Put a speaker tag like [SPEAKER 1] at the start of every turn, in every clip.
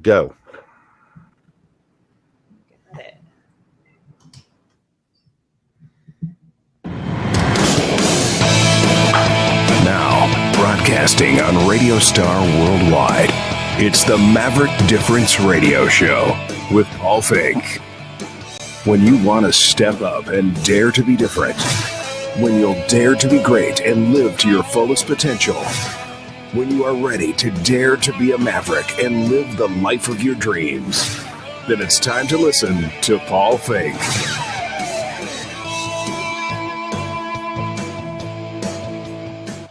[SPEAKER 1] Go.
[SPEAKER 2] Now, broadcasting on Radio Star Worldwide, it's the Maverick Difference Radio Show with Paul Finck. When you want to step up and dare to be different, when you'll dare to be great and live to your fullest potential, when you are ready to dare to be a maverick and live the life of your dreams, then it's time to listen to Paul Finck.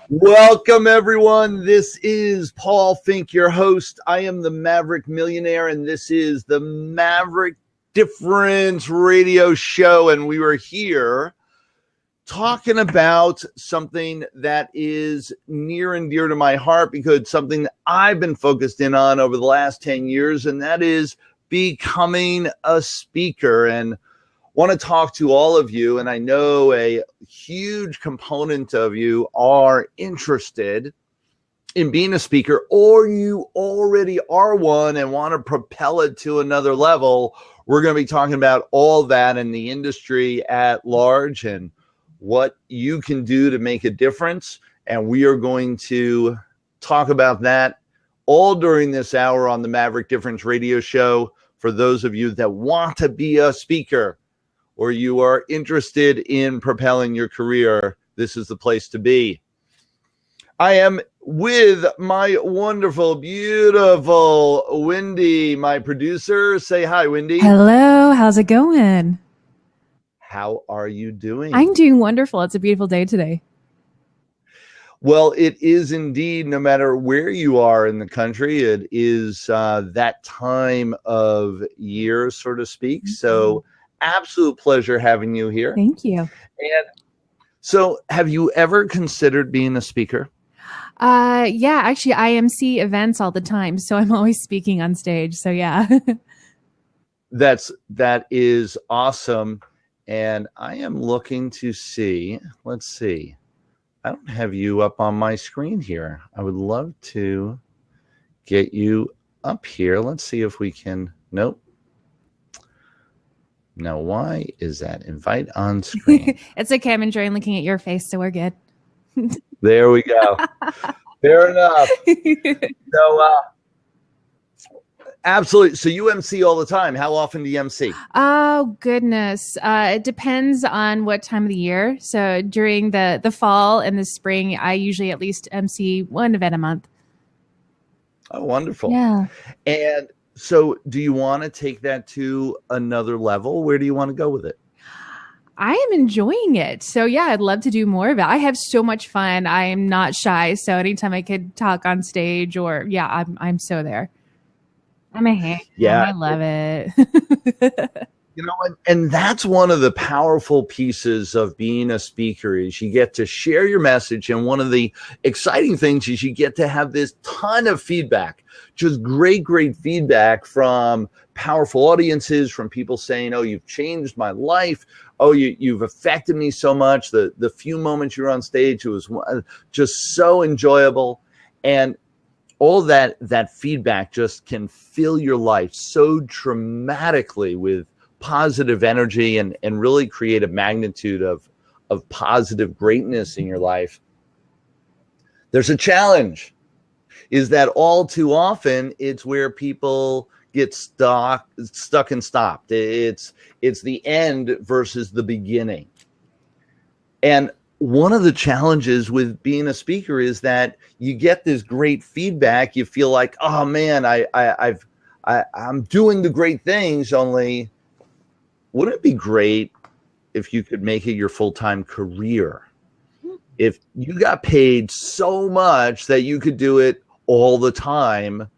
[SPEAKER 1] Welcome, everyone. This is Paul Finck, your host. I am the Maverick Millionaire, and this is the Maverick Difference Radio Show. And we were here talking about something that is near and dear to my heart because it's something that I've been focused in on over the last 10 years, and that is becoming a speaker. And want to talk to all of you, and I know a huge component of you are interested in being a speaker, or you already are one and want to propel it to another level. We're going to be talking about all that in the industry at large and what you can do to make a difference. And we are going to talk about that all during this hour on the Maverick Difference Radio Show. For those of you that want to be a speaker or you are interested in propelling your career, this is the place to be. I am with my wonderful, beautiful Wendy, my producer. Say hi, Wendy.
[SPEAKER 3] Hello. How's it going?
[SPEAKER 1] How are you doing?
[SPEAKER 3] I'm doing wonderful. It's a beautiful day today.
[SPEAKER 1] Well, it is indeed. No matter where you are in the country, it is that time of year, so to speak. Mm-hmm. So absolute pleasure having you here.
[SPEAKER 3] Thank you.
[SPEAKER 1] And so have you ever considered being a speaker?
[SPEAKER 3] Yeah, actually I MC events all the time. So I'm always speaking on stage. So yeah.
[SPEAKER 1] That is awesome. And I am looking to see, let's see. I don't have you up on my screen here. I would love to get you up here. Let's see if we can, nope. Now, why is that? Invite on screen.
[SPEAKER 3] It's okay. I'm enjoying looking at your face, so we're good.
[SPEAKER 1] There we go. Fair enough. So, absolutely. So you MC all the time. How often do you MC?
[SPEAKER 3] Oh, goodness. It depends on what time of the year. So during the fall and the spring, I usually at least MC one event a month.
[SPEAKER 1] Oh, wonderful.
[SPEAKER 3] Yeah.
[SPEAKER 1] And so do you want to take that to another level? Where do you want to go with it?
[SPEAKER 3] I am enjoying it. So yeah, I'd love to do more of it. I have so much fun. I am not shy. So anytime I could talk on stage or I'm so there. I'm a ham.
[SPEAKER 1] Yeah.
[SPEAKER 3] I love it.
[SPEAKER 1] You know, and that's one of the powerful pieces of being a speaker is you get to share your message. And one of the exciting things is you get to have this ton of feedback, just great feedback from powerful audiences, from people saying, oh, you've changed my life. Oh, you've affected me so much. The few moments you were on stage, it was just so enjoyable. And all that feedback just can fill your life so dramatically with positive energy and really create a magnitude of positive greatness in your life. There's a challenge, is that all too often it's where people get stuck and stopped. It's the end versus the beginning. And one of the challenges with being a speaker is that you get this great feedback. You feel like, oh man, I'm doing the great things, only wouldn't it be great if you could make it your full-time career? If you got paid so much that you could do it all the time,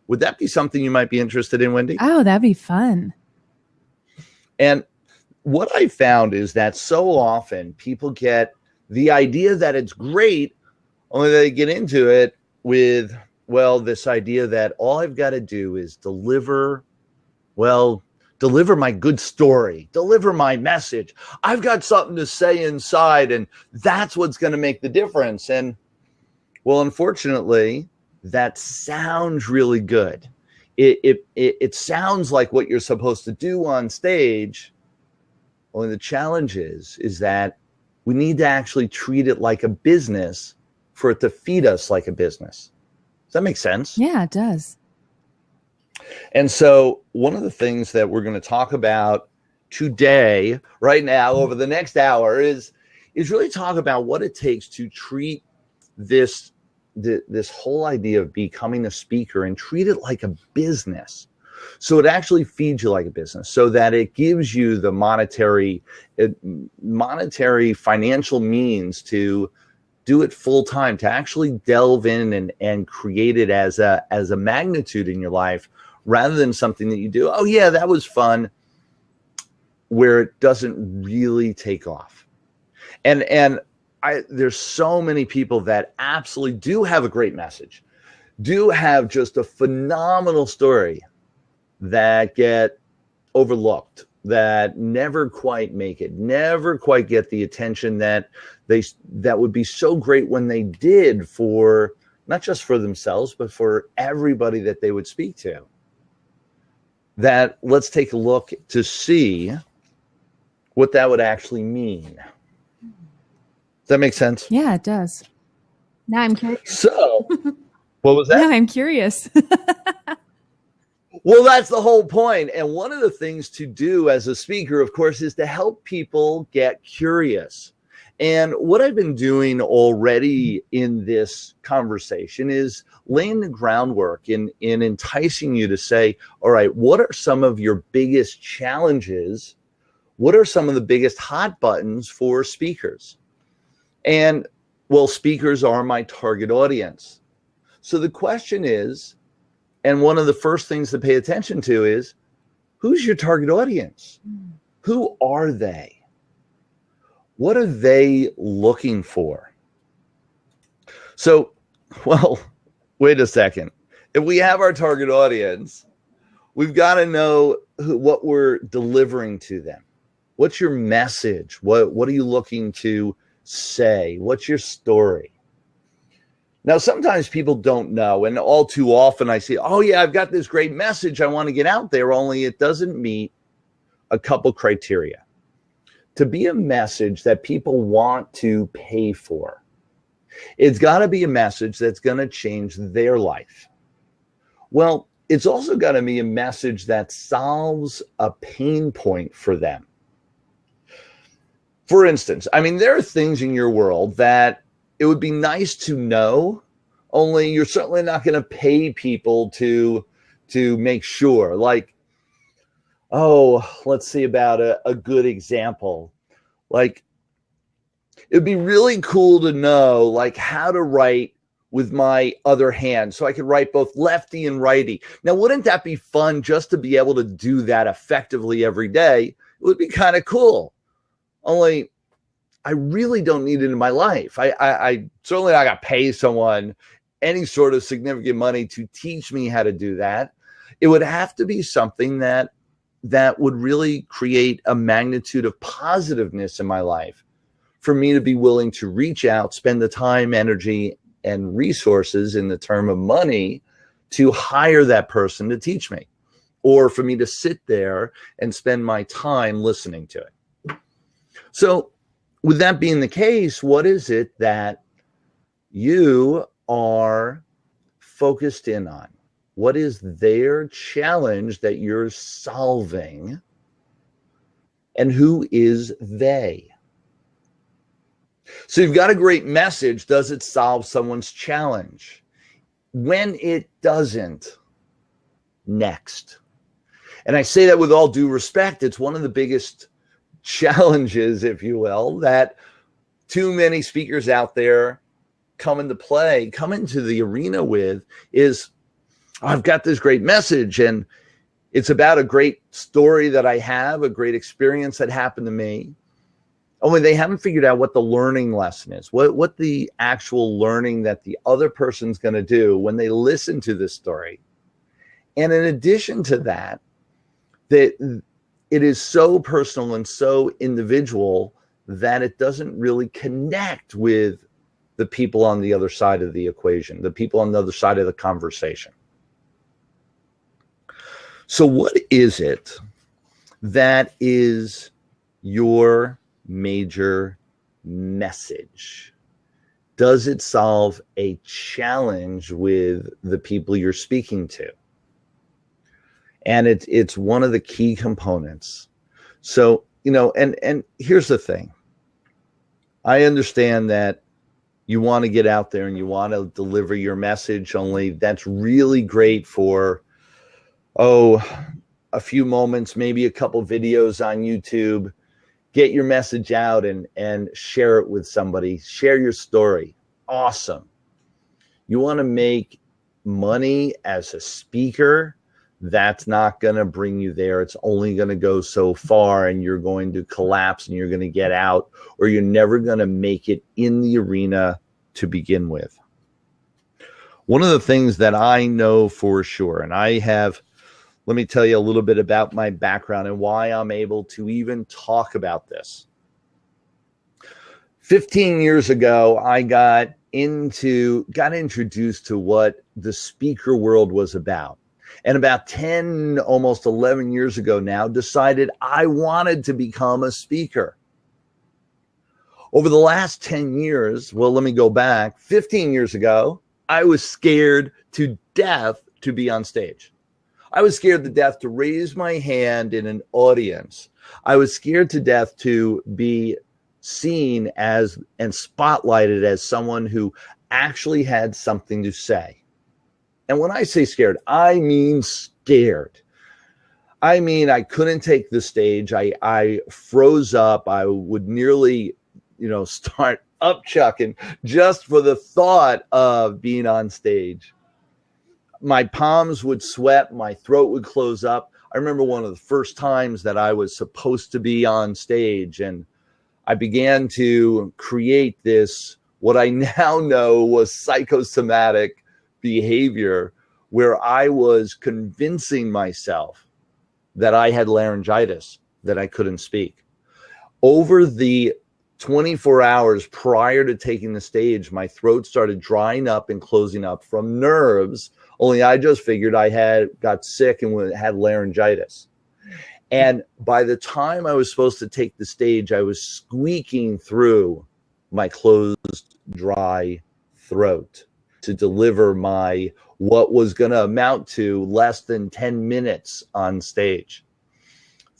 [SPEAKER 1] would that be something you might be interested in, Wendy?
[SPEAKER 3] Oh, that'd be fun.
[SPEAKER 1] And what I found is that so often people get the idea that it's great, only they get into it with, well, this idea that all I've got to do is deliver my good story, deliver my message. I've got something to say inside, and that's what's going to make the difference. And well, unfortunately, that sounds really good. it sounds like what you're supposed to do on stage. Only the challenge is that we need to actually treat it like a business for it to feed us like a business. Does that make sense?
[SPEAKER 3] Yeah, it does.
[SPEAKER 1] And so one of the things that we're going to talk about today, right now, over the next hour is really talk about what it takes to treat this whole idea of becoming a speaker and treat it like a business. So it actually feeds you like a business, so that it gives you the monetary financial means to do it full time, to actually delve in and create it as a magnitude in your life, rather than something that you do, oh yeah, that was fun, where it doesn't really take off. And there's so many people that absolutely do have a great message, do have just a phenomenal story, that get overlooked, that never quite make it, never quite get the attention that would be so great when they did, for not just for themselves, but for everybody that they would speak to. That let's take a look to see what that would actually mean. Does that make sense?
[SPEAKER 3] Yeah, it does. Now I'm curious.
[SPEAKER 1] So, what was that?
[SPEAKER 3] Now I'm curious.
[SPEAKER 1] Well, that's the whole point. And one of the things to do as a speaker, of course, is to help people get curious. And what I've been doing already in this conversation is laying the groundwork in enticing you to say, all right, what are some of your biggest challenges? What are some of the biggest hot buttons for speakers? And, well, speakers are my target audience. So the question is, and one of the first things to pay attention to is, who's your target audience? Who are they? What are they looking for? So, well, wait a second. If we have our target audience, we've got to know what we're delivering to them. What's your message? What are you looking to say? What's your story? Now, sometimes people don't know, and all too often I say, oh yeah, I've got this great message I want to get out there, only it doesn't meet a couple criteria. To be a message that people want to pay for, it's got to be a message that's going to change their life. Well, it's also got to be a message that solves a pain point for them. For instance, I mean, there are things in your world that it would be nice to know, only you're certainly not going to pay people to make sure. Like, oh, let's see about a good example. Like, it'd be really cool to know, like, how to write with my other hand, so I could write both lefty and righty. Now, wouldn't that be fun just to be able to do that effectively every day? It would be kind of cool. Only I really don't need it in my life. I certainly not got to pay someone any sort of significant money to teach me how to do that. It would have to be something that would really create a magnitude of positiveness in my life for me to be willing to reach out, spend the time, energy, and resources in the term of money to hire that person to teach me, or for me to sit there and spend my time listening to it. So with that being the case, what is it that you are focused in on? What is their challenge that you're solving? And who is they? So you've got a great message. Does it solve someone's challenge? When it doesn't, next. And I say that with all due respect. It's one of the biggest challenges, if you will, that too many speakers out there come into the arena with is, oh, I've got this great message and it's about a great story that I have, a great experience that happened to me. Only they haven't figured out what the learning lesson is, what the actual learning that the other person's going to do when they listen to this story. And in addition to that, it is so personal and so individual that it doesn't really connect with the people on the other side of the equation, the people on the other side of the conversation. So what is it that is your major message? Does it solve a challenge with the people you're speaking to? And it's one of the key components. So, and here's the thing. I understand that you want to get out there and you want to deliver your message, only that's really great for, a few moments, maybe a couple videos on YouTube. Get your message out and share it with somebody. Share your story. Awesome. You want to make money as a speaker? That's not going to bring you there. It's only going to go so far, and you're going to collapse and you're going to get out, or you're never going to make it in the arena to begin with. One of the things that I know for sure, and let me tell you a little bit about my background and why I'm able to even talk about this. 15 years ago, I got introduced to what the speaker world was about. And about 10, almost 11 years ago now, decided I wanted to become a speaker. Over the last 10 years, well, let me go back. 15 years ago, I was scared to death to be on stage. I was scared to death to raise my hand in an audience. I was scared to death to be seen as and spotlighted as someone who actually had something to say. And when I say scared, I mean scared. I mean, I couldn't take the stage. I froze up. I would nearly, start upchucking just for the thought of being on stage. My palms would sweat. My throat would close up. I remember one of the first times that I was supposed to be on stage, and I began to create this, what I now know was psychosomatic behavior, where I was convincing myself that I had laryngitis, that I couldn't speak. Over the 24 hours prior to taking the stage, my throat started drying up and closing up from nerves, only I just figured I got sick and had laryngitis. And by the time I was supposed to take the stage, I was squeaking through my closed, dry throat to deliver what was going to amount to less than 10 minutes on stage.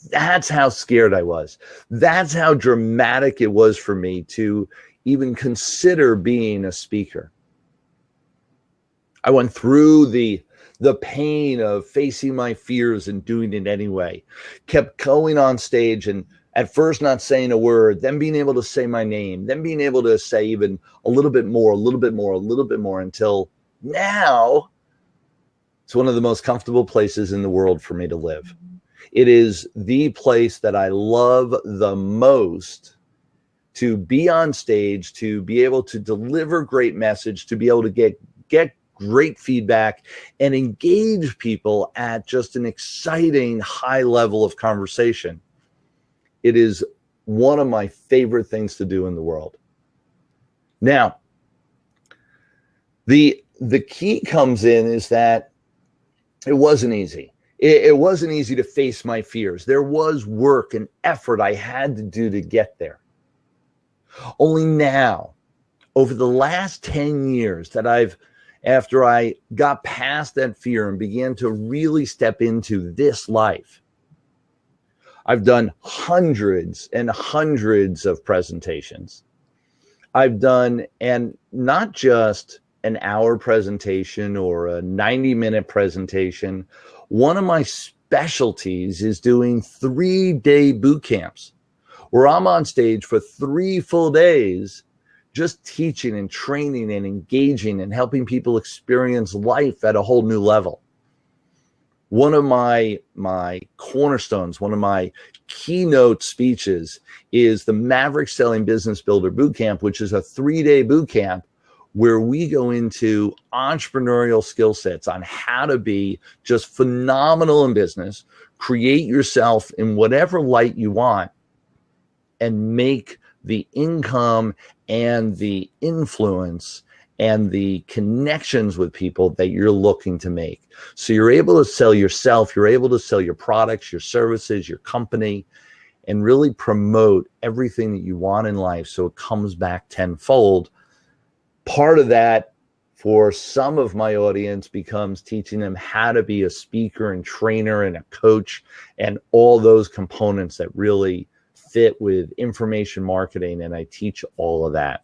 [SPEAKER 1] That's how scared I was. That's how dramatic it was for me to even consider being a speaker. I went through the pain of facing my fears and doing it anyway. Kept going on stage and at first not saying a word, then being able to say my name, then being able to say even a little bit more, until now it's one of the most comfortable places in the world for me to live. It is the place that I love the most to be on stage, to be able to deliver great message, to be able to get great feedback and engage people at just an exciting high level of conversation. It is one of my favorite things to do in the world. Now, the key comes in is that it wasn't easy. It wasn't easy to face my fears. There was work and effort I had to do to get there. Only now, over the last 10 years after I got past that fear and began to really step into this life, I've done hundreds and hundreds of presentations. I've done, and not just an hour presentation or a 90-minute presentation. One of my specialties is doing 3-day boot camps where I'm on stage for 3 full days, just teaching and training and engaging and helping people experience life at a whole new level. One of my cornerstones, one of my keynote speeches is the Maverick Selling Business Builder Bootcamp, which is a 3-day bootcamp where we go into entrepreneurial skill sets on how to be just phenomenal in business, create yourself in whatever light you want, and make the income and the influence and the connections with people that you're looking to make. So you're able to sell yourself, you're able to sell your products, your services, your company, and really promote everything that you want in life so it comes back tenfold. Part of that for some of my audience becomes teaching them how to be a speaker and trainer and a coach and all those components that really fit with information marketing, and I teach all of that.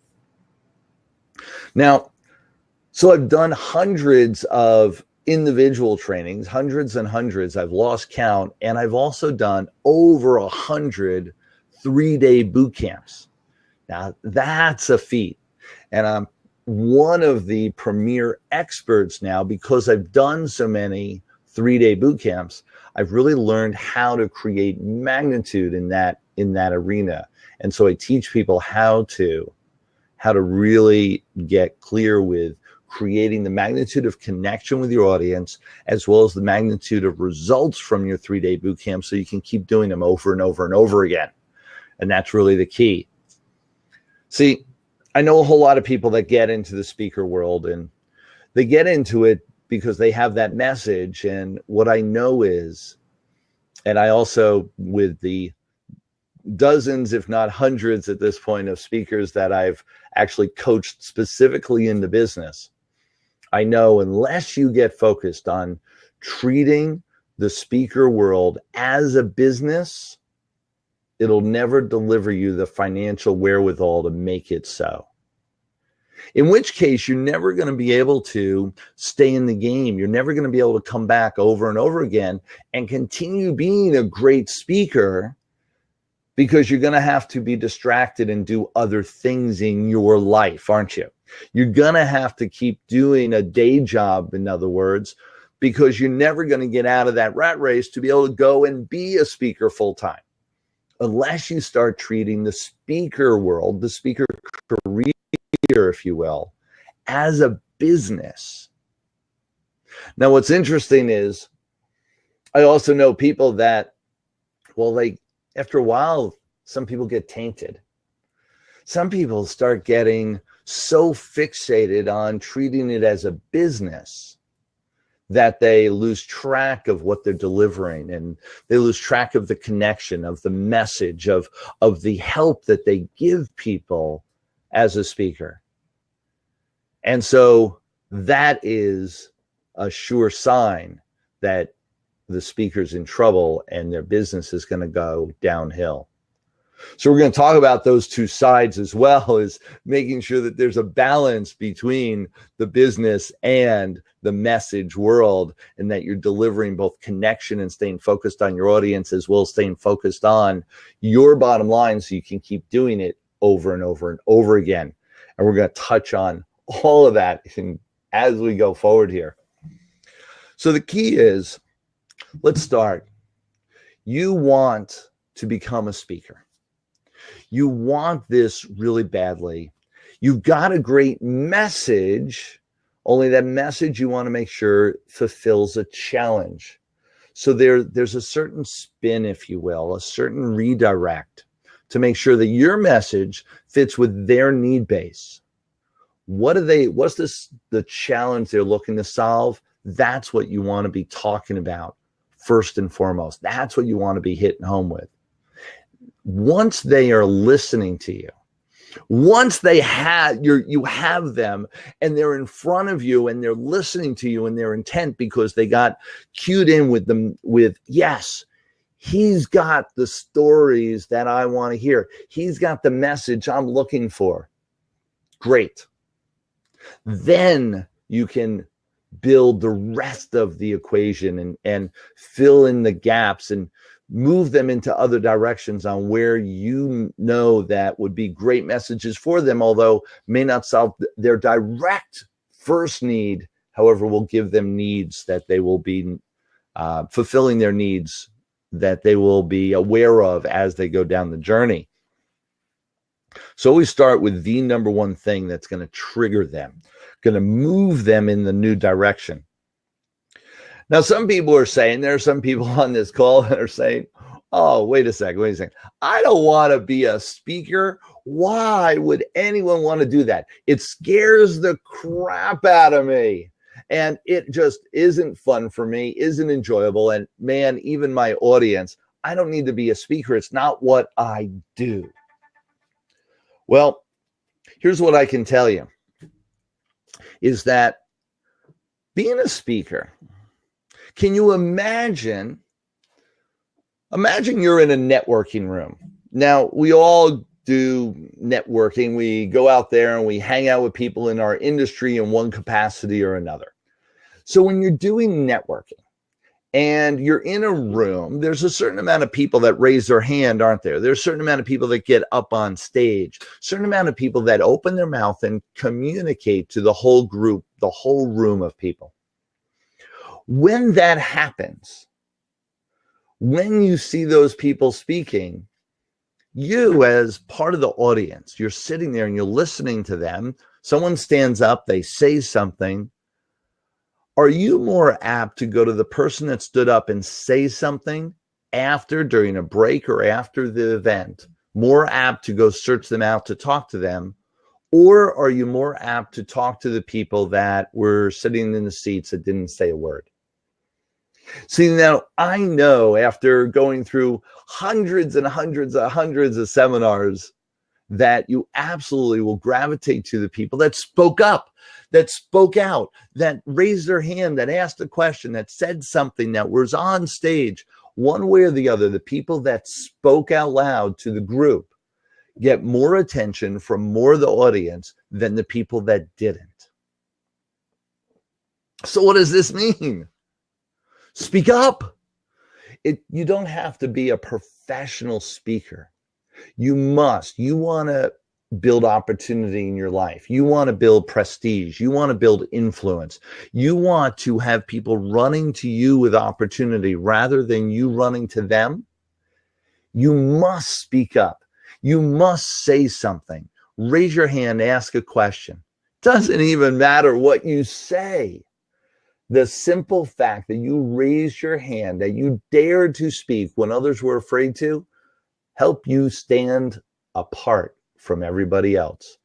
[SPEAKER 1] Now, so I've done hundreds of individual trainings, hundreds and hundreds, I've lost count, and I've also done over 100 3-day boot camps. Now, that's a feat, and I'm one of the premier experts now because I've done so many 3-day boot camps. I've really learned how to create magnitude in that arena. And so I teach people how to really get clear with creating the magnitude of connection with your audience, as well as the magnitude of results from your 3-day boot camp, so you can keep doing them over and over and over again. And that's really the key. See, I know a whole lot of people that get into the speaker world, and they get into it because they have that message. And what I know is, and I also, with the dozens, if not hundreds at this point, of speakers that I've actually coached specifically in the business, I know unless you get focused on treating the speaker world as a business, it'll never deliver you the financial wherewithal to make it so. In which case, you're never going to be able to stay in the game. You're never going to be able to come back over and over again and continue being a great speaker, because you're going to have to be distracted and do other things in your life, aren't you? You're going to have to keep doing a day job, in other words, because you're never going to get out of that rat race to be able to go and be a speaker full time, unless you start treating the speaker world, the speaker career, if you will, as a business. Now, what's interesting is I also know people that, well, after a while, some people get tainted. Some people start getting so fixated on treating it as a business that they lose track of what they're delivering, and they lose track of the connection, of the message, of the help that they give people as a speaker. And so that is a sure sign that the speaker's in trouble and their business is going to go downhill. So we're going to talk about those two sides, as well as making sure that there's a balance between the business and the message world, and that you're delivering both connection and staying focused on your audience, as well as staying focused on your bottom line, so you can keep doing it over and over and over again. And we're going to touch on all of that as we go forward here. So the key is, let's start. You want to become a speaker. You want this really badly. You've got a great message, only that message you want to make sure fulfills a challenge. So there's a certain spin, if you will, a certain redirect to make sure that your message fits with their need base. What's the challenge they're looking to solve? That's what you want to be talking about first and foremost. That's what you want to be hitting home with. Once they are listening to you, once you have them and they're in front of you and they're listening to you and they're intent because they got cued in with yes, he's got the stories that I want to hear. He's got the message I'm looking for. Great. Then you can build the rest of the equation and fill in the gaps and move them into other directions on where you know that would be great messages for them, although may not solve their direct first need. However, will give them needs that they will be fulfilling, their needs that they will be aware of as they go down the journey. So we start with the number one thing that's going to trigger them, going to move them in the new direction. Now, some people are saying, there are some people on this call that are saying, oh, wait a second. I don't want to be a speaker Why would anyone want to do that? It scares the crap out of me. And it just isn't fun for me, isn't enjoyable. And man, even my audience, I don't need to be a speaker. It's not what I do. Well, here's what I can tell you is that being a speaker, can you imagine you're in a networking room. Now, we all do networking. We go out there and we hang out with people in our industry in one capacity or another. So when you're doing networking and you're in a room, there's a certain amount of people that raise their hand, aren't there? There's a certain amount of people that get up on stage, a certain amount of people that open their mouth and communicate to the whole group, the whole room of people. When that happens, when you see those people speaking, you as part of the audience, you're sitting there and you're listening to them. Someone stands up, they say something. Are you more apt to go to the person that stood up and say something after, during a break or after the event, more apt to go search them out to talk to them? Or are you more apt to talk to the people that were sitting in the seats that didn't say a word? See, now I know after going through hundreds and hundreds of seminars that you absolutely will gravitate to the people that spoke up, that spoke out, that raised their hand, that asked a question, that said something, that was on stage. One way or the other, the people that spoke out loud to the group get more attention from more of the audience than the people that didn't. So what does this mean? Speak up. You don't have to be a professional speaker. You want to build opportunity in your life. You want to build prestige. You want to build influence. You want to have people running to you with opportunity rather than you running to them. You must speak up. You must say something. Raise your hand, ask a question. Doesn't even matter what you say. The simple fact that you raised your hand, that you dared to speak when others were afraid to, help you stand apart from everybody else,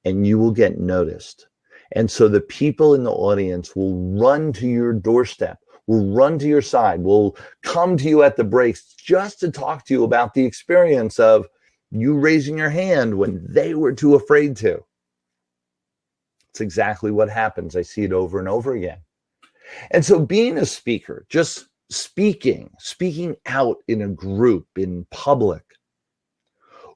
[SPEAKER 1] and you will get noticed. And so the people in the audience will run to your doorstep, will run to your side, will come to you at the breaks just to talk to you about the experience of you raising your hand when they were too afraid to. It's exactly what happens. I see it over and over again. And so being a speaker, just speaking out in a group, in public,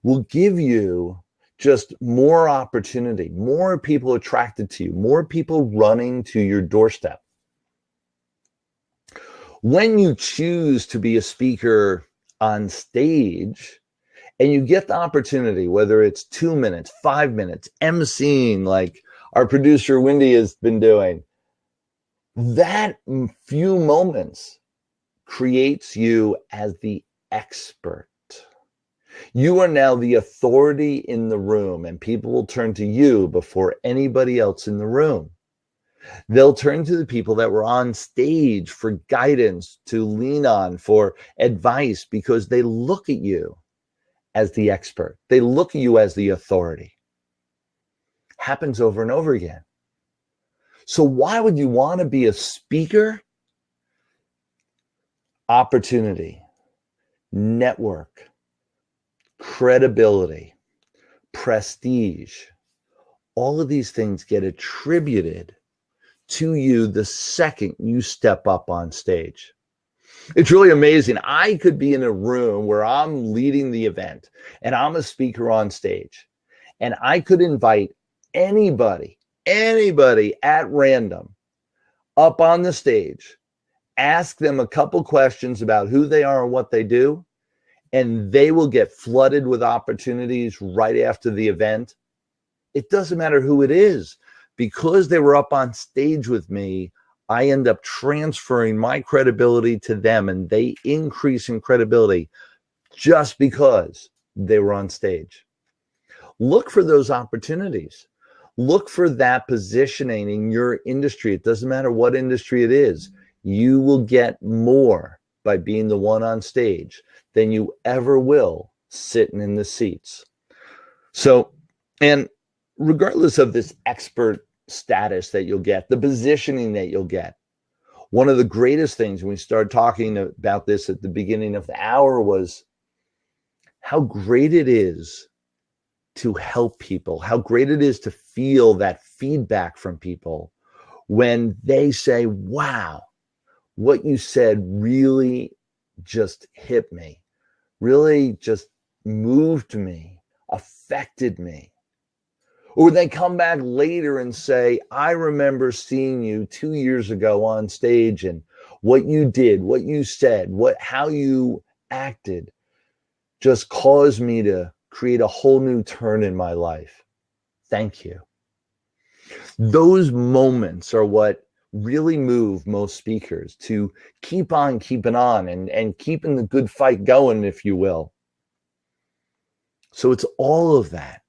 [SPEAKER 1] will give you just more opportunity, more people attracted to you, more people running to your doorstep. When you choose to be a speaker on stage and you get the opportunity, whether it's 2 minutes, 5 minutes, emceeing like our producer Wendy has been doing, that few moments creates you as the expert. You are now the authority in the room, and people will turn to you before anybody else in the room. They'll turn to the people that were on stage for guidance, to lean on, for advice, because they look at you as the expert. They look at you as the authority. Happens over and over again. So why would you want to be a speaker? Opportunity, network, credibility, prestige. All of these things get attributed to you the second you step up on stage. It's really amazing. I could be in a room where I'm leading the event and I'm a speaker on stage, and I could invite anybody at random up on the stage, ask them a couple questions about who they are and what they do, and they will get flooded with opportunities right after the event. It doesn't matter who it is. Because they were up on stage with me, I end up transferring my credibility to them, and they increase in credibility just because they were on stage. Look for those opportunities. Look for that positioning in your industry. It doesn't matter what industry it is. You will get more by being the one on stage than you ever will sitting in the seats. So, and regardless of this expert status that you'll get, the positioning that you'll get, one of the greatest things when we started talking about this at the beginning of the hour was how great it is to help people, how great it is to feel that feedback from people when they say, wow, what you said really just hit me, really just moved me, affected me. Or they come back later and say, I remember seeing you 2 years ago on stage, and what you did, what you said, how you acted just caused me to create a whole new turn in my life. Thank you. Those moments are what really move most speakers to keep on keeping on and keeping the good fight going, if you will. So it's all of that.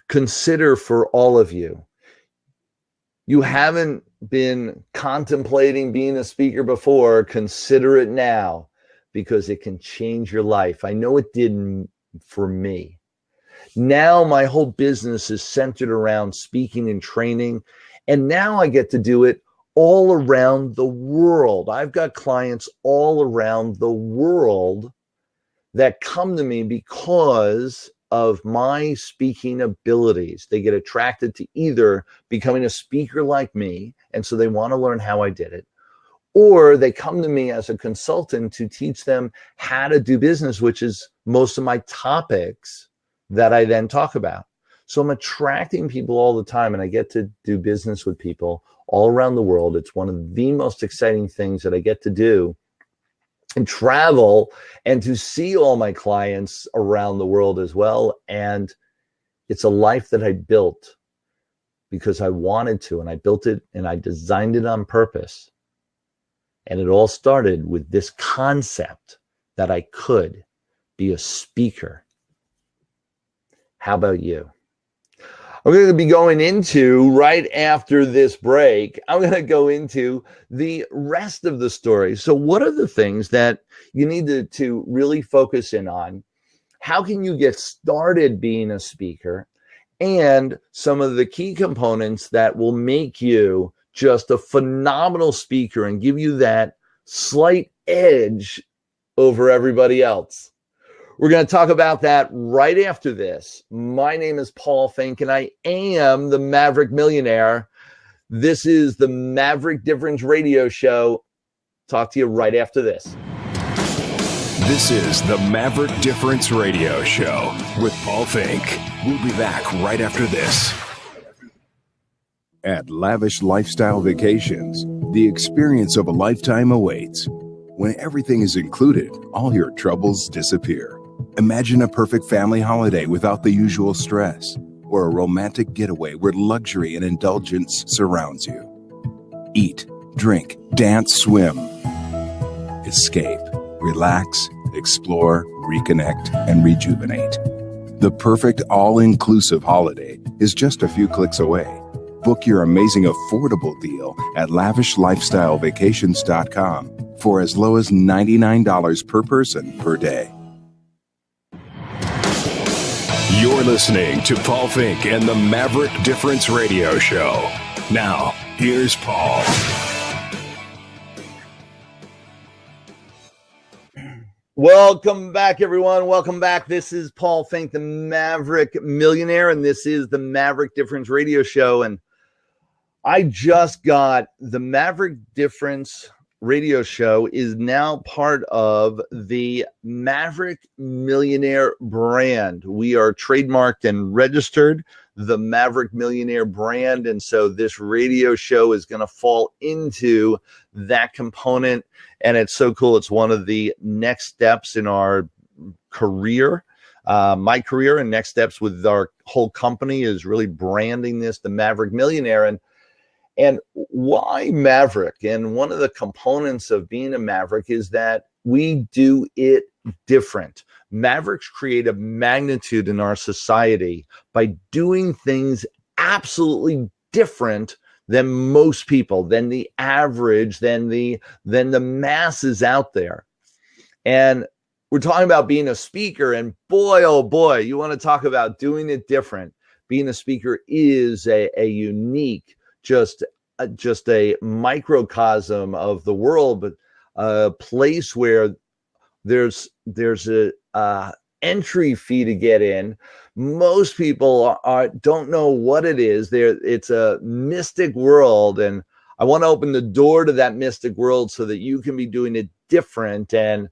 [SPEAKER 1] Consider for all of you, you haven't been contemplating being a speaker before, consider it now, because it can change your life. I know it did for me. Now my whole business is centered around speaking and training, and now I get to do it all around the world. I've got clients all around the world that come to me because of my speaking abilities. They get attracted to either becoming a speaker like me, and so they want to learn how I did it, or they come to me as a consultant to teach them how to do business, which is most of my topics that I then talk about. So I'm attracting people all the time, and I get to do business with people all around the world. It's one of the most exciting things that I get to do, and travel and to see all my clients around the world as well. And it's a life that I built because I wanted to, and I built it and I designed it on purpose. And it all started with this concept that I could be a speaker. How about you? I'm going to be going into, right after this break, I'm going to go into the rest of the story. So what are the things that you need to really focus in on? How can you get started being a speaker? And some of the key components that will make you just a phenomenal speaker and give you that slight edge over everybody else. We're going to talk about that right after this. My name is Paul Finck, and I am the Maverick Millionaire. This is the Maverick Difference Radio Show. Talk to you right after this.
[SPEAKER 2] This is the Maverick Difference Radio Show with Paul Finck. We'll be back right after this. At Lavish Lifestyle Vacations, the experience of a lifetime awaits. When everything is included, all your troubles disappear. Imagine a perfect family holiday without the usual stress, or a romantic getaway where luxury and indulgence surrounds you. Eat, drink, dance, swim. Escape, relax, explore, reconnect, and rejuvenate. The perfect all-inclusive holiday is just a few clicks away. Book your amazing affordable deal at lavishlifestylevacations.com for as low as $99 per person per day. You're listening to Paul Finck and the Maverick Difference Radio Show. Now, here's Paul.
[SPEAKER 1] Welcome back, everyone. Welcome back. This is Paul Finck, the Maverick Millionaire, and this is the Maverick Difference Radio Show. And I just got the Maverick Difference Radio Show is now part of the Maverick Millionaire brand. We are trademarked and registered, the Maverick Millionaire brand. And so this radio show is going to fall into that component. And it's so cool. It's one of the next steps in our career, my career, and next steps with our whole company is really branding this the Maverick Millionaire. And why Maverick? And one of the components of being a Maverick is that we do it different. Mavericks create a magnitude in our society by doing things absolutely different than most people, than the average, than the masses out there. And we're talking about being a speaker, and boy, oh boy, you want to talk about doing it different. Being a speaker is a unique, just a microcosm of the world, but a place where there's a entry fee to get in. Most people don't know what it is. It's a mystic world, and I want to open the door to that mystic world so that you can be doing it different and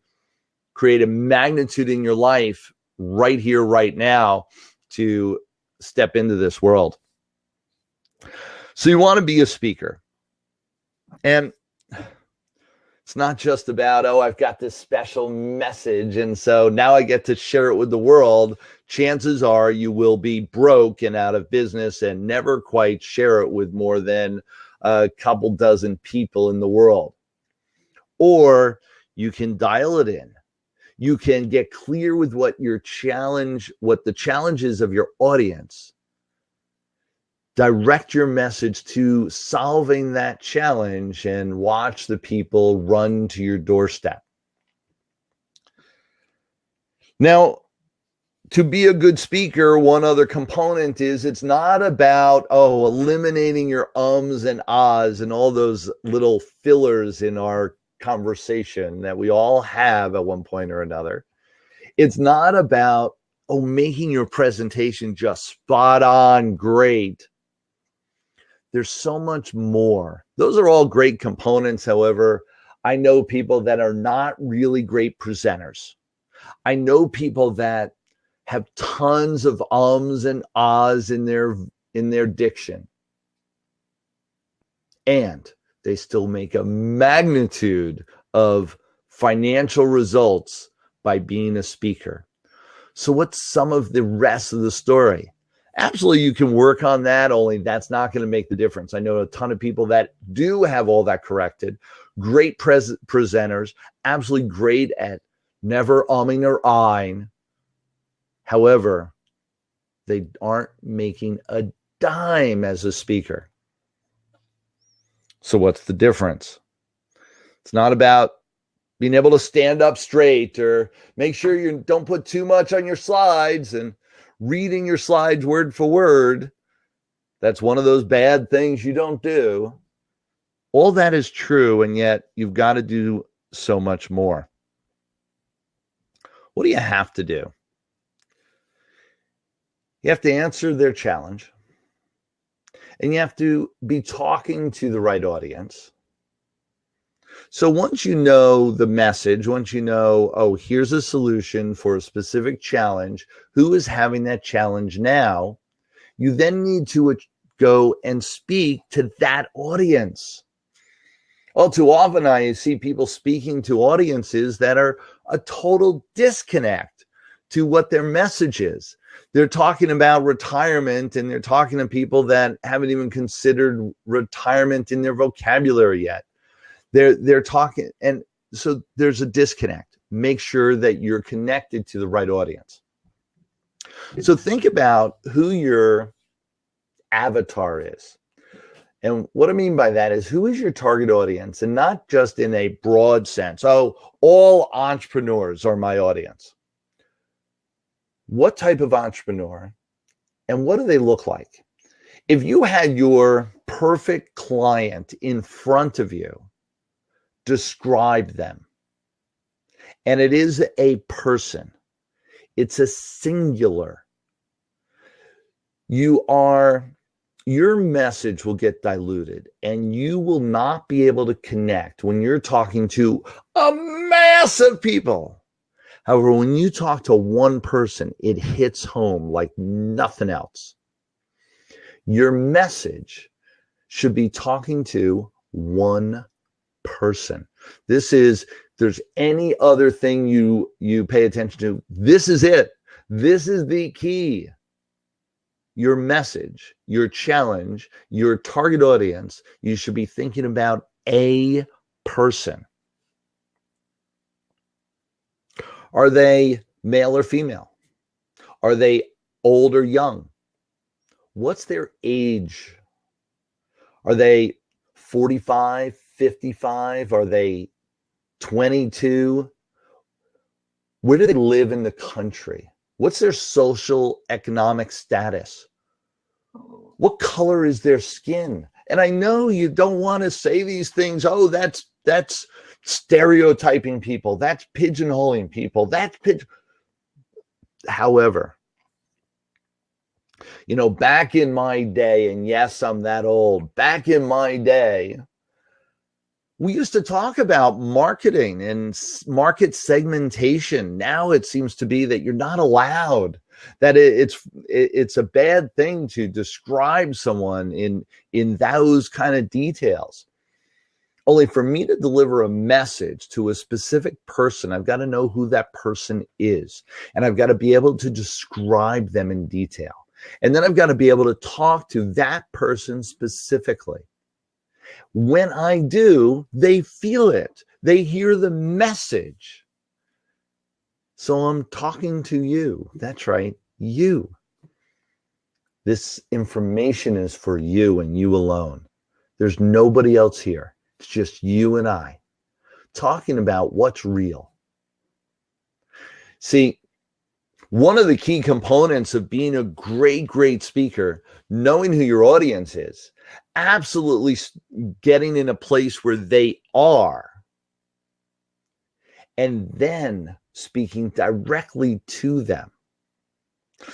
[SPEAKER 1] create a magnitude in your life right here, right now, to step into this world. So you want to be a speaker. And it's not just about, oh, I've got this special message, and so now I get to share it with the world. Chances are you will be broke and out of business and never quite share it with more than a couple dozen people in the world. Or you can dial it in. You can get clear with what the challenge is of your audience. Direct your message to solving that challenge and watch the people run to your doorstep. Now, to be a good speaker, one other component is it's not about, eliminating your ums and ahs and all those little fillers in our conversation that we all have at one point or another. It's not about, making your presentation just spot on great. There's so much more. Those are all great components. However, I know people that are not really great presenters. I know people that have tons of ums and ahs in their diction. And they still make a magnitude of financial results by being a speaker. So what's some of the rest of the story? Absolutely, you can work on that, only that's not going to make the difference. I know a ton of people that do have all that corrected. Great presenters, absolutely great at never umming or ahhing. However, they aren't making a dime as a speaker. So what's the difference? It's not about being able to stand up straight or make sure you don't put too much on your slides and reading your slides word for word. That's one of those bad things you don't do. All that is true, and yet you've got to do so much more. What do you have to do? You have to answer their challenge. And you have to be talking to the right audience. So once you know the message, once you know, here's a solution for a specific challenge, who is having that challenge now, you then need to go and speak to that audience. All too often, I see people speaking to audiences that are a total disconnect to what their message is. They're talking about retirement, and they're talking to people that haven't even considered retirement in their vocabulary yet. They're talking, and so there's a disconnect. Make sure that you're connected to the right audience. So think about who your avatar is. And what I mean by that is, who is your target audience? And not just in a broad sense. All entrepreneurs are my audience. What type of entrepreneur and what do they look like? If you had your perfect client in front of you, describe them. And it is a person. It's a singular. Your message will get diluted, and you will not be able to connect when you're talking to a mass of people. However, when you talk to one person, it hits home like nothing else. Your message should be talking to one person. There's any other thing you pay attention to, this is it. This is the key. Your message, your challenge, your target audience, you should be thinking about a person. Are they male or female? Are they old or young? What's their age? Are they 45, 55? Are they 22? Where do they live in the country? What's their social economic status? What color is their skin? And I know you don't want to say these things. Oh, that's stereotyping people. That's pigeonholing people. However, you know, back in my day, and yes, I'm that old, back in my day, we used to talk about marketing and market segmentation. Now it seems to be that you're not allowed, that it's a bad thing to describe someone in those kind of details. Only for me to deliver a message to a specific person, I've got to know who that person is, and I've got to be able to describe them in detail. And then I've got to be able to talk to that person specifically. When I do, they feel it. They hear the message. So I'm talking to you. That's right, you. This information is for you and you alone. There's nobody else here. It's just you and I talking about what's real. See, one of the key components of being a great speaker, knowing who your audience is, absolutely getting in a place where they are, and then speaking directly to them.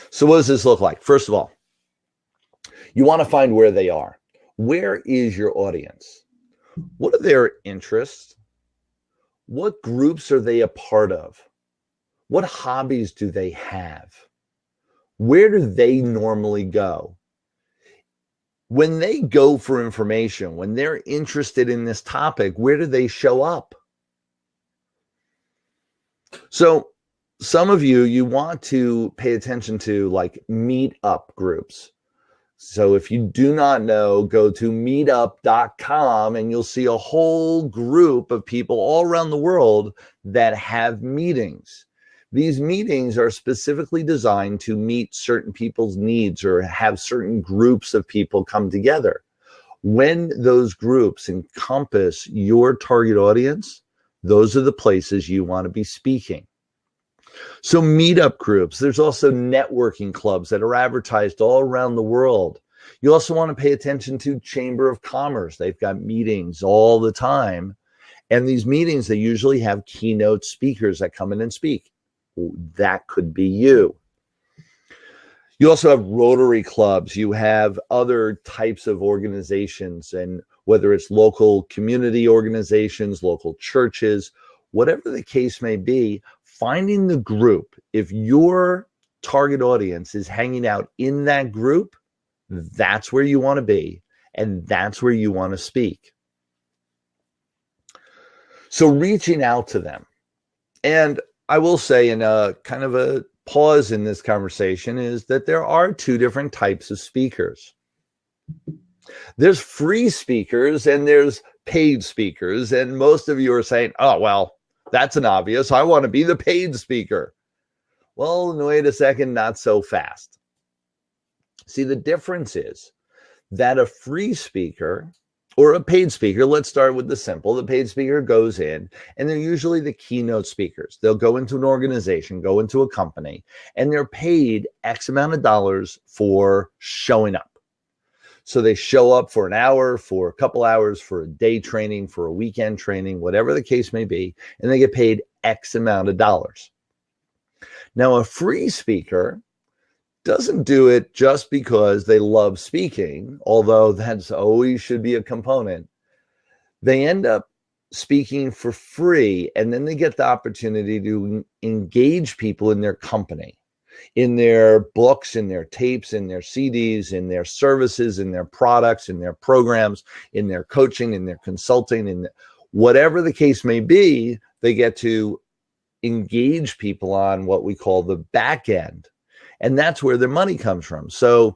[SPEAKER 1] So what does this look like? First of all, you want to find where they are. Where is your audience? What are their interests? What groups are they a part of? What hobbies do they have? Where do they normally go? When they go for information, when they're interested in this topic, where do they show up? So some of you want to pay attention to like meetup groups. So if you do not know, go to meetup.com and you'll see a whole group of people all around the world that have meetings. These meetings are specifically designed to meet certain people's needs or have certain groups of people come together. When those groups encompass your target audience, those are the places you want to be speaking. So meetup groups, there's also networking clubs that are advertised all around the world. You also want to pay attention to Chamber of Commerce. They've got meetings all the time. And these meetings, they usually have keynote speakers that come in and speak. That could be you. You also have Rotary clubs. You have other types of organizations, and whether it's local community organizations, local churches, whatever the case may be, finding the group. If your target audience is hanging out in that group, that's where you want to be, and that's where you want to speak. So reaching out to them. And I will say, in a kind of a pause in this conversation, is that there are two different types of speakers. There's free speakers and there's paid speakers. And most of you are saying, oh, well, that's an obvious. I want to be the paid speaker. Well, wait a second, not so fast. See, the difference is that a free speaker or a paid speaker, let's start with the simple. The paid speaker goes in, and they're usually the keynote speakers. They'll go into an organization, go into a company, and they're paid X amount of dollars for showing up. So they show up for an hour, for a couple hours, for a day training, for a weekend training, whatever the case may be, and they get paid X amount of dollars. Now, a free speaker doesn't do it just because they love speaking, although that's always should be a component. They end up speaking for free, and then they get the opportunity to engage people in their company, in their books, in their tapes, in their CDs, in their services, in their products, in their programs, in their coaching, in their consulting, in whatever the case may be. They get to engage people on what we call the back end. And that's where their money comes from. So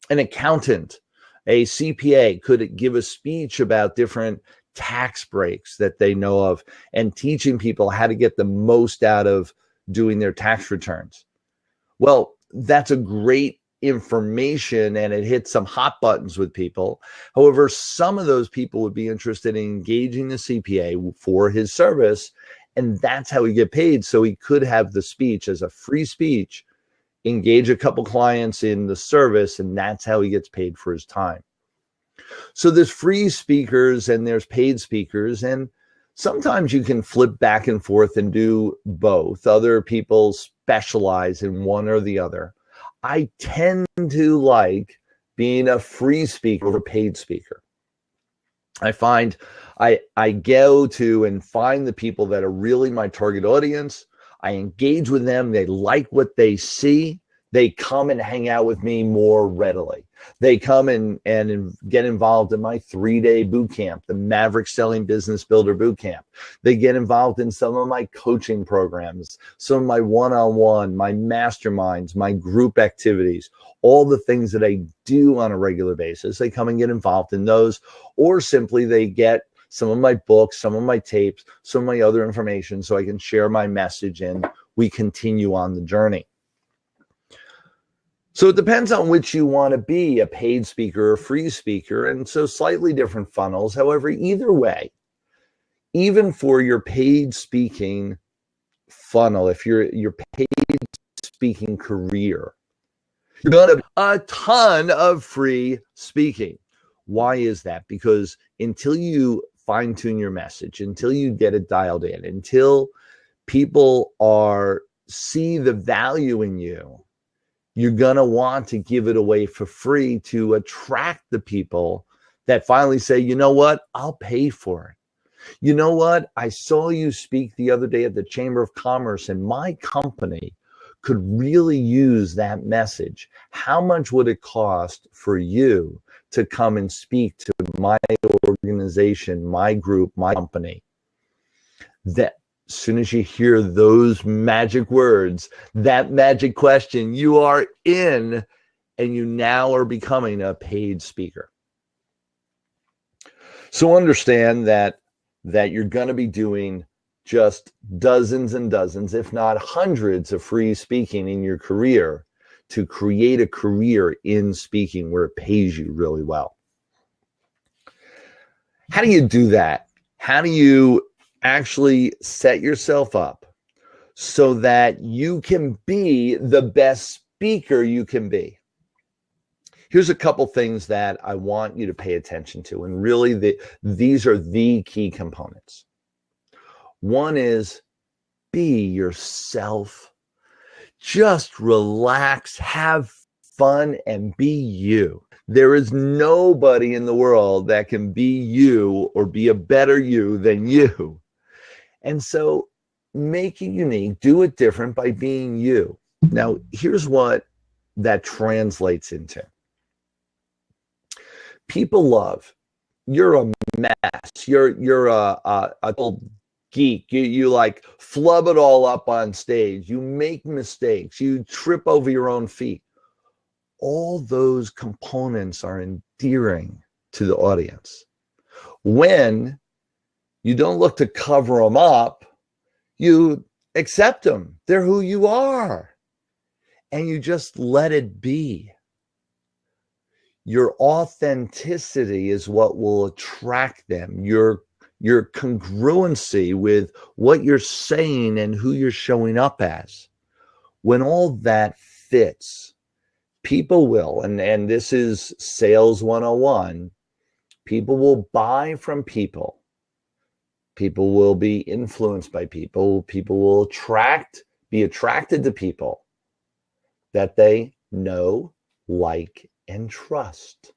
[SPEAKER 1] an accountant, a CPA could give a speech about different tax breaks that they know of and teaching people how to get the most out of doing their tax returns. Well, that's a great information and it hits some hot buttons with people. However, some of those people would be interested in engaging the CPA for his service And that's how he get paid. So he could have the speech as a free speech, engage a couple clients in the service, and that's how he gets paid for his time. So there's free speakers and there's paid speakers, and sometimes you can flip back and forth and do both. Other people specialize in one or the other. I tend to like being a free speaker over a paid speaker. I find I go to and find the people that are really my target audience. I engage with them. They like what they see. They come and hang out with me more readily. They come and get involved in my 3-day boot camp, the Maverick Selling Business Builder Boot Camp. They get involved in some of my coaching programs, some of my one-on-one, my masterminds, my group activities, all the things that I do on a regular basis. They come and get involved in those, or simply they get some of my books, some of my tapes, some of my other information so I can share my message and we continue on the journey. So it depends on which you want to be, a paid speaker or a free speaker, and so slightly different funnels. However, either way, even for your paid speaking funnel, if your paid speaking career, you're going to have a ton of free speaking. Why is that? Because until you fine-tune your message, until you get it dialed in, until people see the value in you, you're going to want to give it away for free to attract the people that finally say, you know what, I'll pay for it. You know what, I saw you speak the other day at the Chamber of Commerce and my company could really use that message. How much would it cost for you to come and speak to my organization, my group, my company? That as soon as you hear those magic words, that magic question, you are in, and you now are becoming a paid speaker. So understand that you're going to be doing just dozens and dozens, if not hundreds, of free speaking in your career to create a career in speaking where it pays you really well. How do you do that? How do you actually set yourself up so that you can be the best speaker you can be? Here's a couple things that I want you to pay attention to, and really these are the key components. One is be yourself. Just relax, have fun, and be you. There is nobody in the world that can be you or be a better you than you. And so make it unique, do it different by being you. Now, here's what that translates into. People love, you're a mess, you're a old geek, you like flub it all up on stage, you make mistakes, you trip over your own feet. All those components are endearing to the audience. When you don't look to cover them up, you accept them. They're who you are. And you just let it be. Your authenticity is what will attract them. Your congruency with what you're saying and who you're showing up as. When all that fits, people will, and this is sales 101, people will buy from people. People will be influenced by people. People will be attracted to people that they know, like, and trust.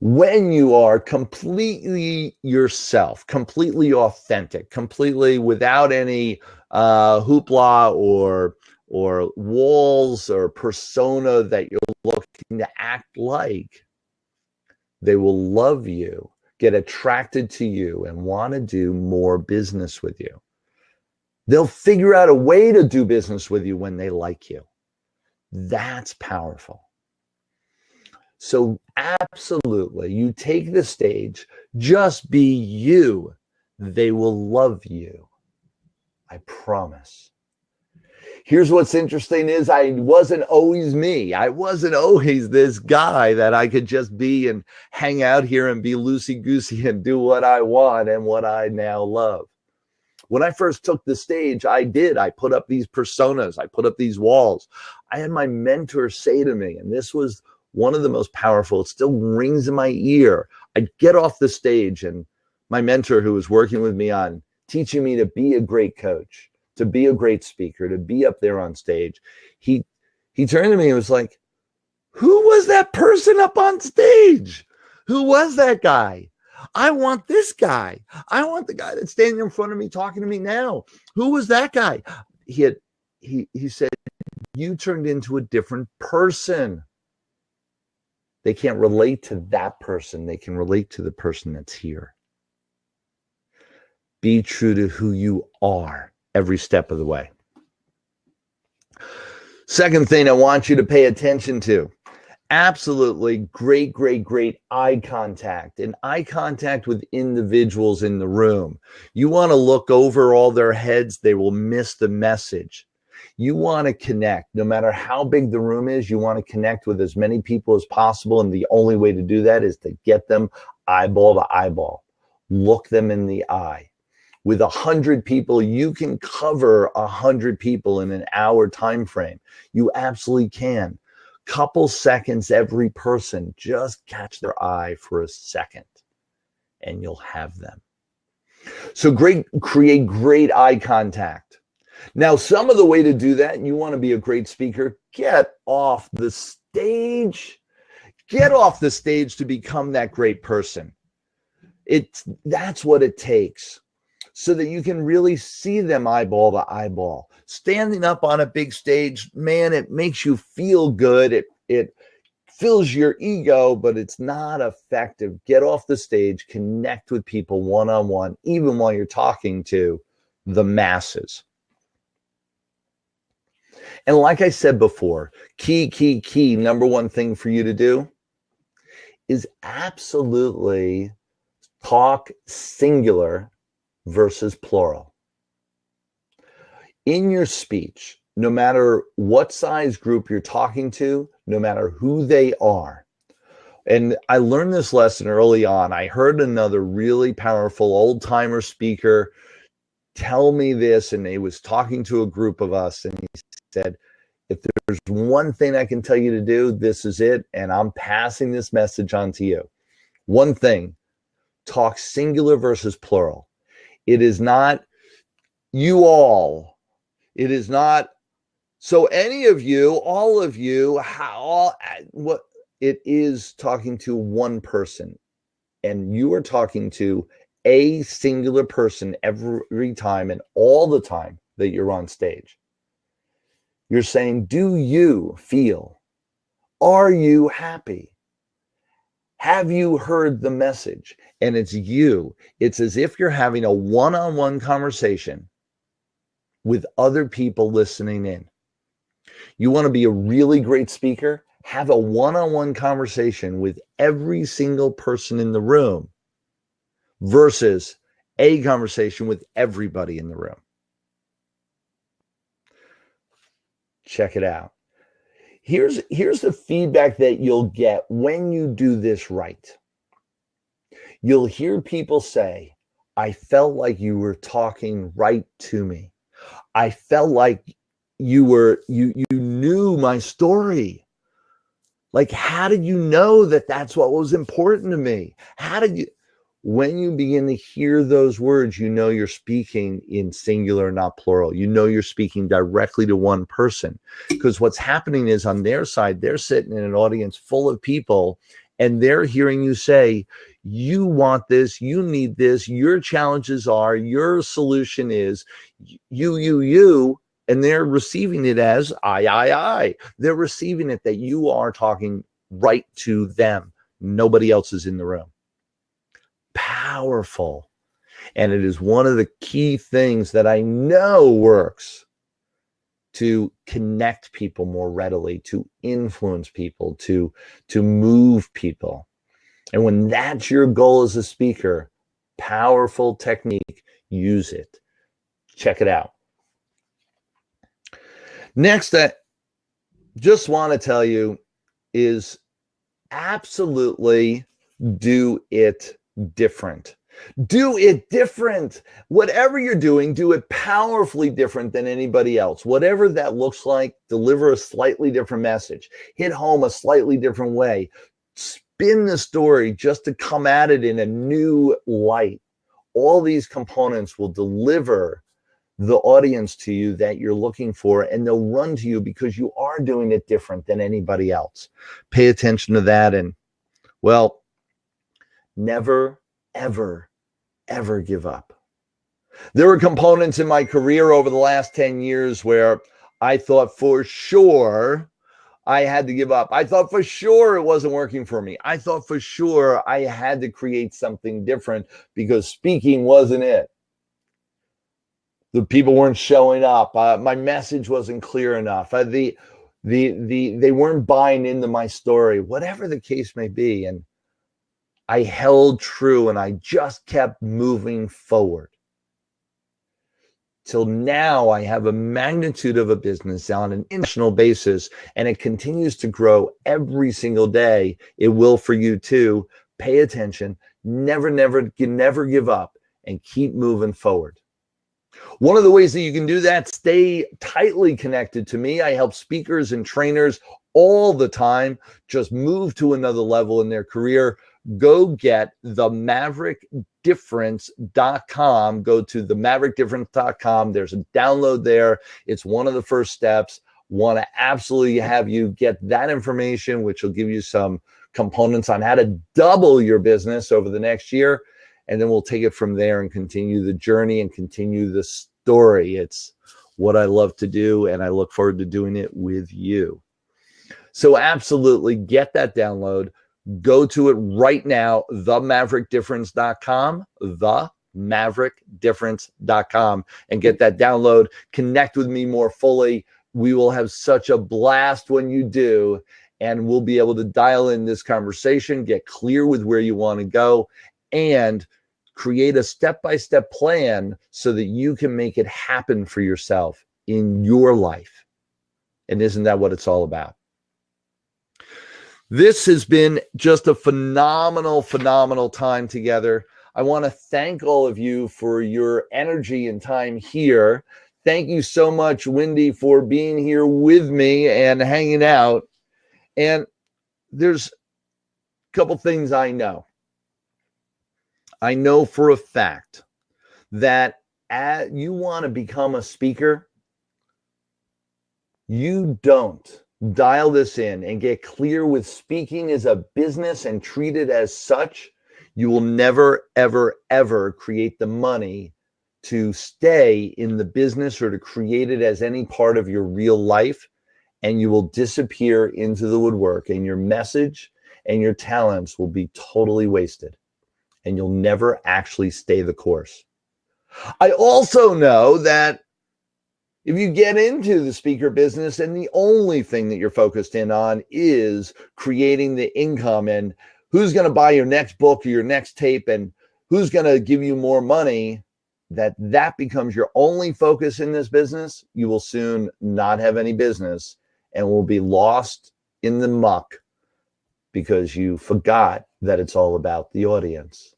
[SPEAKER 1] When you are completely yourself, completely authentic, completely without any hoopla or walls or persona that you're looking to act like, they will love you, get attracted to you, and want to do more business with you. They'll figure out a way to do business with you when they like you. That's powerful. So absolutely, you take the stage, just be you. They will love you. I promise. Here's what's interesting is I wasn't always me. I wasn't always this guy that I could just be and hang out here and be loosey-goosey and do what I want and what I now love. When I first took the stage, I put up these personas, I put up these walls. I had my mentor say to me, and this was one of the most powerful, it still rings in my ear. I'd get off the stage, and my mentor, who was working with me on teaching me to be a great coach, to be a great speaker, to be up there on stage, he turned to me and was like, who was that person up on stage? Who was that guy? I want this guy. I want the guy that's standing in front of me talking to me now. Who was that guy? He said, you turned into a different person. They can't relate to that person. They can relate to the person that's here. Be true to who you are every step of the way. Second thing I want you to pay attention to, absolutely great eye contact, and eye contact with individuals in the room. You want to look over all their heads, they will miss the message. You want to connect. No matter how big the room is, you want to connect with as many people as possible, and the only way to do that is to get them eyeball to eyeball. Look them in the eye. With 100 people, you can cover 100 people in an hour time frame. You absolutely can. Couple seconds every person, just catch their eye for a second and you'll have them. So create great eye contact. Now, some of the way to do that, and you want to be a great speaker, get off the stage. Get off the stage to become that great person. That's what it takes, so that you can really see them eyeball to eyeball. Standing up on a big stage, man, it makes you feel good. It fills your ego, but it's not effective. Get off the stage, connect with people one-on-one, even while you're talking to the masses. And like I said before, key, number one thing for you to do is absolutely talk singular versus plural. In your speech, no matter what size group you're talking to, no matter who they are. And I learned this lesson early on. I heard another really powerful old-timer speaker tell me this, and he was talking to a group of us, and he said, if there's one thing I can tell you to do, this is it, and I'm passing this message on to you. One thing, talk singular versus plural. It is not you all. It is not so any of you, all of you, what it is talking to one person, and you are talking to a singular person every time and all the time that you're on stage. You're saying, do you feel? Are you happy? Have you heard the message? And it's you. It's as if you're having a one-on-one conversation with other people listening in. You want to be a really great speaker? Have a one-on-one conversation with every single person in the room versus a conversation with everybody in the room. Check it out. Here's the feedback that you'll get when you do this right. You'll hear people say, I felt like you were talking right to me. I felt like you knew my story. Like, how did you know that that's what was important to me? When you begin to hear those words, you know you're speaking in singular, not plural. You know you're speaking directly to one person, because what's happening is on their side, they're sitting in an audience full of people and they're hearing you say, you want this, you need this, your challenges are, your solution is, you, and they're receiving it as I. They're receiving it that you are talking right to them. Nobody else is in the room. Powerful. And it is one of the key things that I know works to connect people more readily, to influence people, to move people. And when that's your goal as a speaker, powerful technique, use it. Check it out. Next, I just want to tell you is absolutely do it different. Do it different. Whatever you're doing, do it powerfully different than anybody else. Whatever that looks like, deliver a slightly different message. Hit home a slightly different way. Spin the story just to come at it in a new light. All these components will deliver the audience to you that you're looking for, and they'll run to you because you are doing it different than anybody else. Pay attention to that, and, well, never, ever, ever give up. There were components in my career over the last 10 years where I thought for sure I had to give up. I thought for sure it wasn't working for me. I thought for sure I had to create something different because speaking wasn't it. The people weren't showing up. My message wasn't clear enough. They weren't buying into my story, whatever the case may be. And I held true and I just kept moving forward. Till now, I have a magnitude of a business on an international basis, and it continues to grow every single day. It will for you too. Pay attention. Never give up, and keep moving forward. One of the ways that you can do that, stay tightly connected to me. I help speakers and trainers all the time just move to another level in their career. Go get themaverickdifference.com. Go to themaverickdifference.com. There's a download there. It's one of the first steps. Want to absolutely have you get that information, which will give you some components on how to double your business over the next year. And then we'll take it from there and continue the journey and continue the story. It's what I love to do, and I look forward to doing it with you. So absolutely get that download. Go to it right now, themaverickdifference.com, themaverickdifference.com, and get that download. Connect with me more fully. We will have such a blast when you do, and we'll be able to dial in this conversation, get clear with where you want to go, and create a step-by-step plan so that you can make it happen for yourself in your life. And isn't that what it's all about? This has been just a phenomenal time together. I want to thank all of you for your energy and time here. Thank you so much, Wendy, for being here with me and hanging out. And there's a couple things I know. I know for a fact that as you want to become a speaker, you don't dial this in and get clear with speaking as a business and treat it as such, you will never, ever, ever create the money to stay in the business or to create it as any part of your real life, and you will disappear into the woodwork, and your message and your talents will be totally wasted, and you'll never actually stay the course. I also know that if you get into the speaker business and the only thing that you're focused in on is creating the income and who's going to buy your next book or your next tape and who's going to give you more money, that becomes your only focus in this business, you will soon not have any business and will be lost in the muck because you forgot that it's all about the audience.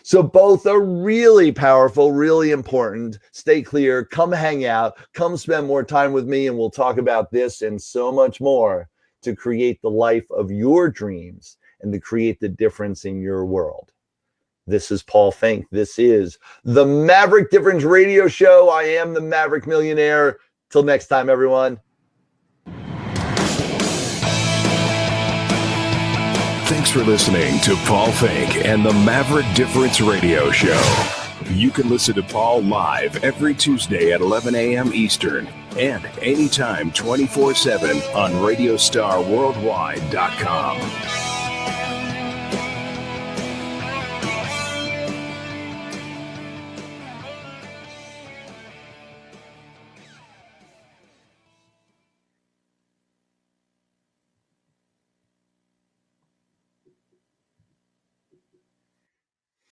[SPEAKER 1] So both are really powerful, really important. Stay clear, come hang out, come spend more time with me, and we'll talk about this and so much more to create the life of your dreams and to create the difference in your world. This is Paul Finck. This is the Maverick Difference Radio Show. I am the Maverick Millionaire. Till next time, everyone.
[SPEAKER 2] Thanks for listening to Paul Finck and the Maverick Difference Radio Show. You can listen to Paul live every Tuesday at 11 a.m. Eastern and anytime 24/7 on RadiostarWorldwide.com.